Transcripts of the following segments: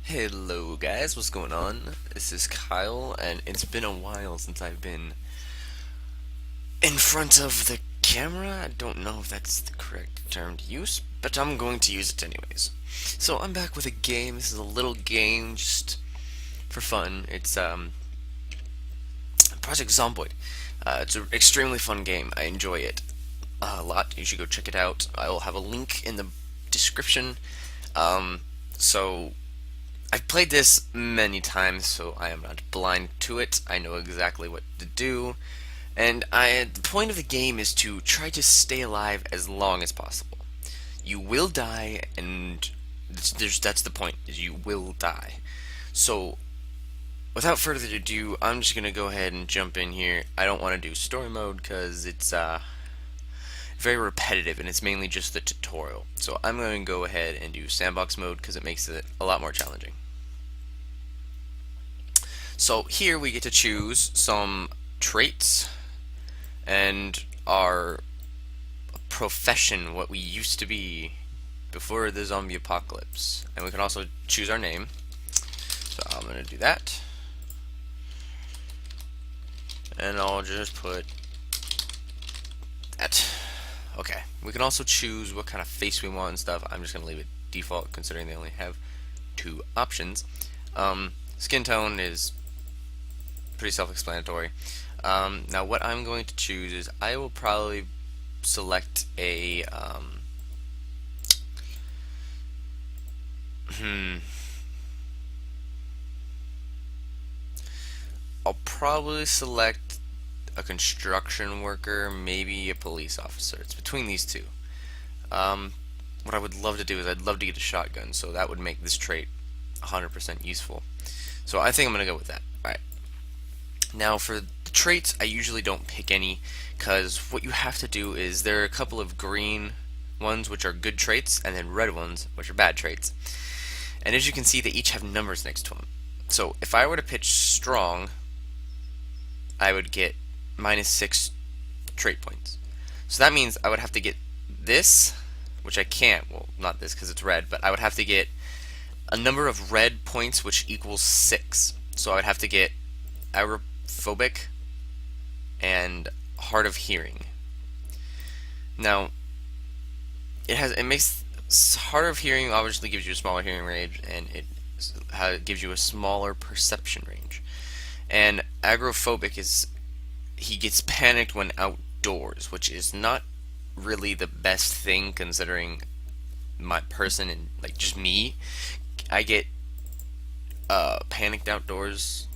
Hello guys, what's going on? This is Kyle, and it's been a while since I've been in front of the camera. I don't know if that's the correct term to use, but I'm going to use it anyways. So I'm back with a game. This is a little game just for fun. It's Project Zomboid. It's an extremely fun game. I enjoy it a lot. You should go check it out. I will have a link in the description. Um, so I've played this many times, so I am not blind to it. I know exactly what to do, and the point of the game is to try to stay alive as long as possible. You will die, and that's the point, is you will die. So, without further ado, I'm just gonna go ahead and jump in here. I don't want to do story mode because it's very repetitive, and it's mainly just the tutorial. So I'm going to go ahead and do sandbox mode because it makes it a lot more challenging. So here we get to choose some traits and our profession, what we used to be before the zombie apocalypse. And we can also choose our name. So I'm going to do that. And I'll just put that. Okay. We can also choose what kind of face we want and stuff. I'm just going to leave it default considering they only have two options. Skin tone is pretty self-explanatory. Now what I'm going to choose is I will probably select a I'll probably select a construction worker, maybe a police officer. It's between these two. What I would love to do is I'd love to get a shotgun, so that would make this trait 100% useful. So I think I'm going to go with that. Alright. Now for the traits, I usually don't pick any, because what you have to do is there are a couple of green ones which are good traits, and then red ones which are bad traits. And as you can see, they each have numbers next to them. So if I were to pitch strong, I would get -6 trait points. So that means I would have to get this, which I can't, well, not this because it's red, but I would have to get a number of red points which equals 6. So I would have to get agoraphobic and hard of hearing. Now, it makes hard of hearing obviously gives you a smaller hearing range, and it gives you a smaller perception range. And agoraphobic is he gets panicked when outdoors, which is not really the best thing considering my person and like just me. I get panicked outdoors.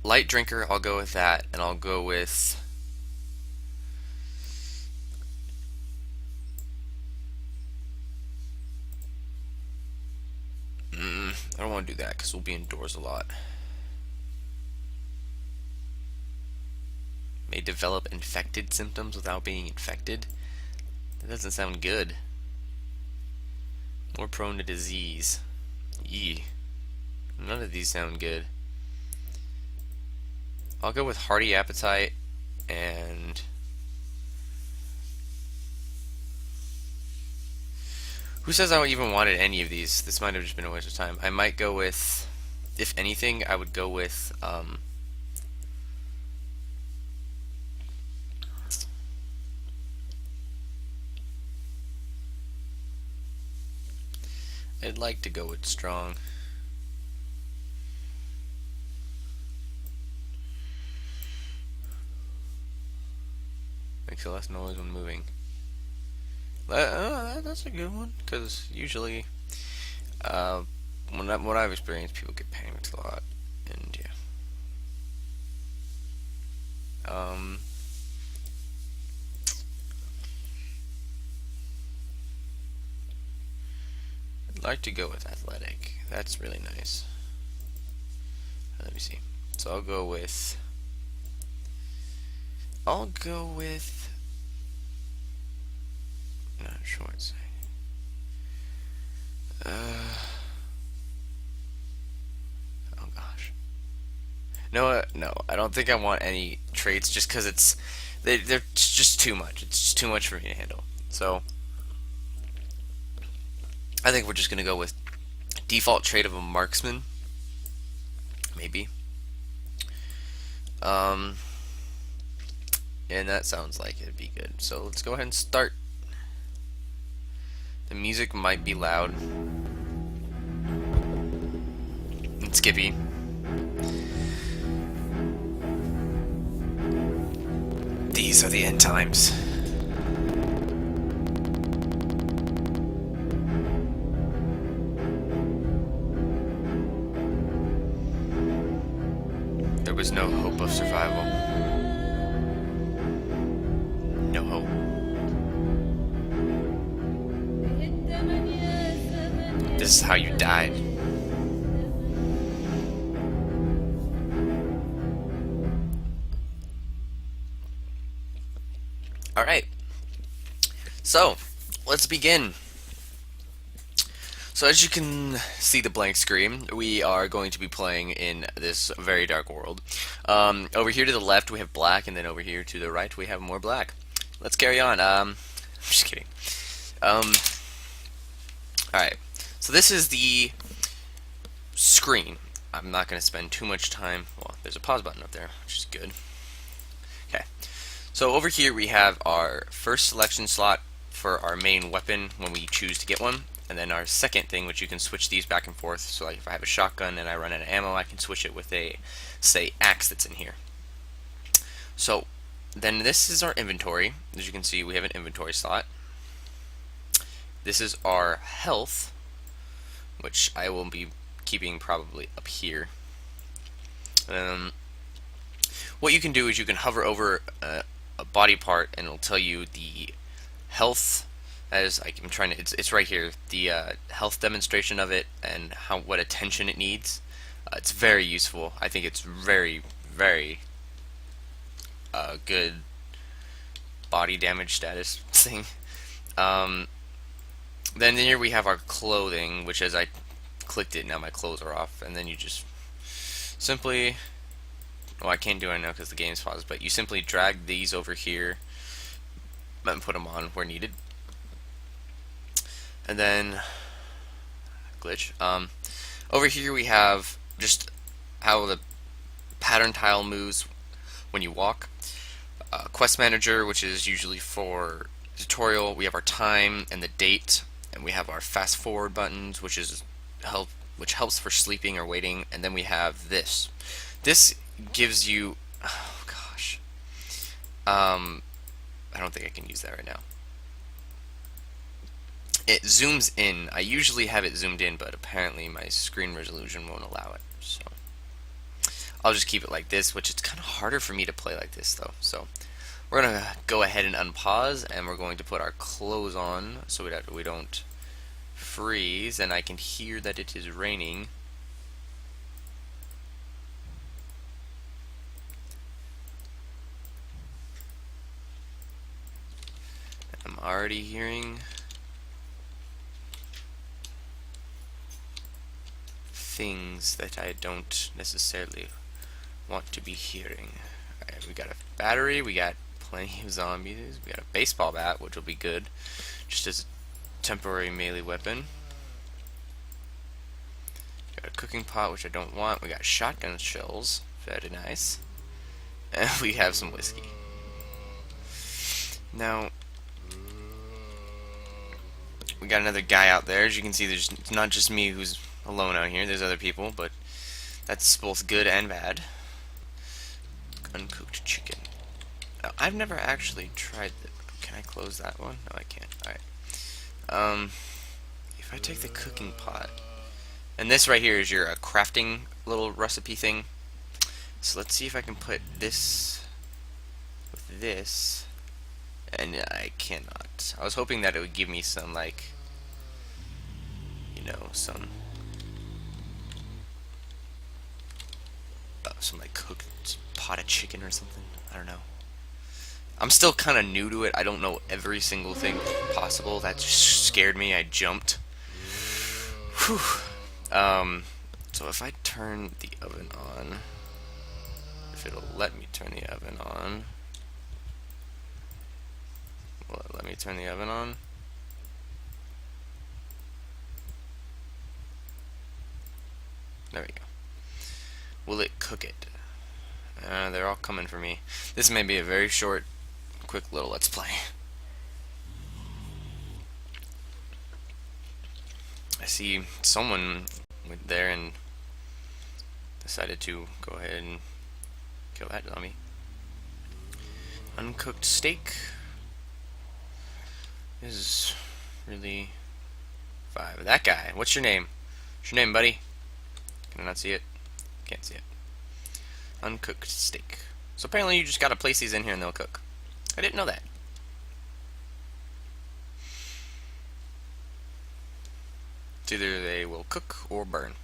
Light drinker, I'll go with that, and I'll go with I don't want to do that because we'll be indoors a lot. May develop infected symptoms without being infected. That doesn't sound good. More prone to disease. Yee. None of these sound good. I'll go with hearty appetite and who says I even wanted any of these? This might have just been a waste of time. I might go with, if anything, I would go with I'd like to go with strong. Makes less noise when moving. That's a good one, because usually what I've experienced, people get panicked a lot, and yeah. I'd like to go with athletic. That's really nice. Let me see. So I'll go with not short sight. Oh gosh. No, no, I don't think I want any traits just because they're just too much. It's just too much for me to handle. So I think we're just gonna go with default trait of a marksman, maybe. Um, and that sounds like it'd be good. So let's go ahead and start. The music might be loud and skippy. These are the end times. There was no hope of survival. No hope. This is how you died. Alright. So, let's begin. So as you can see the blank screen, we are going to be playing in this very dark world. Over here to the left we have black, and then over here to the right we have more black. Let's carry on. I'm just kidding. Alright, so this is the screen. I'm not going to spend too much time. Well, there's a pause button up there, which is good. Okay, so over here we have our first selection slot for our main weapon when we choose to get one. And then our second thing, which you can switch these back and forth. So like if I have a shotgun and I run out of ammo, I can switch it with a, say, axe that's in here. So then this is our inventory. As you can see, we have an inventory slot. This is our health, which I will be keeping probably up here. What you can do is you can hover over a body part and it'll tell you the health. As I'm trying to, it's right here, the health demonstration of it and what attention it needs. It's very useful. I think it's very, very good body damage status thing. Then here we have our clothing, which as I clicked it, now my clothes are off, and then you just simply, well, I can't do it now because the game's paused, but you simply drag these over here and put them on where needed. And then glitch. Over here we have just how the pattern tile moves when you walk. Quest manager, which is usually for tutorial. We have our time and the date, and we have our fast forward buttons, which helps for sleeping or waiting. And then we have this. This gives you, oh gosh, I don't think I can use that right now. It zooms in. I usually have it zoomed in, but apparently my screen resolution won't allow it. So I'll just keep it like this, which it's kind of harder for me to play like this though. So we're gonna go ahead and unpause, and we're going to put our clothes on so we don't freeze. And I can hear that it is raining. I'm already hearing things that I don't necessarily want to be hearing. Alright, we got a battery, we got plenty of zombies, we got a baseball bat, which will be good, just as a temporary melee weapon. Got a cooking pot, which I don't want. We got shotgun shells, very nice. And we have some whiskey. Now, we got another guy out there. As you can see, it's not just me who's alone out here. There's other people, but that's both good and bad. Uncooked chicken. Now, I've never actually tried that. Can I close that one? No, I can't. Alright. If I take the cooking pot, and this right here is your crafting little recipe thing. So let's see if I can put this with this, and I cannot. I was hoping that it would give me some, like, you know, some like cooked pot of chicken or something. I don't know. I'm still kind of new to it. I don't know every single thing possible. That just scared me. I jumped. Whew. So if I turn the oven on, if it'll let me turn the oven on, will it let me turn the oven on? There we go. Will it cook it? They're all coming for me. This may be a very short, quick little let's play. I see someone went there and decided to go ahead and kill that zombie. Uncooked steak is really 5. That guy, what's your name? What's your name, buddy? Can I not see it? Can't see it. Uncooked steak. So apparently you just gotta place these in here and they'll cook. I didn't know that. It's either they will cook or burn.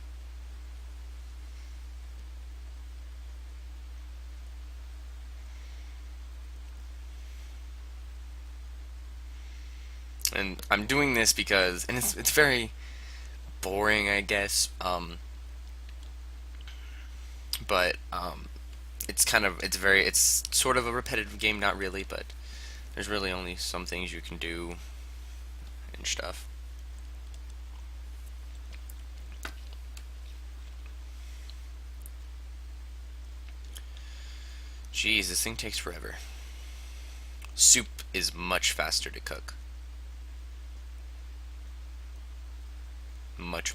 And I'm doing this because, and it's very boring, I guess. But it's sort of a repetitive game, not really, but there's really only some things you can do and stuff. Jeez, this thing takes forever. Soup is much faster to cook. Much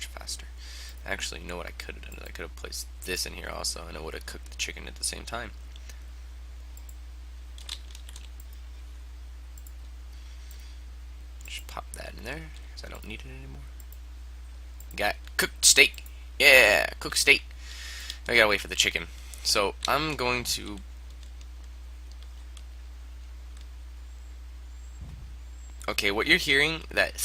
faster. Actually, you know what I could have done? I could have placed this in here also, and it would have cooked the chicken at the same time. Just pop that in there, because I don't need it anymore. Got cooked steak. Yeah, cooked steak. I gotta wait for the chicken. So, I'm going to... Okay, what you're hearing, that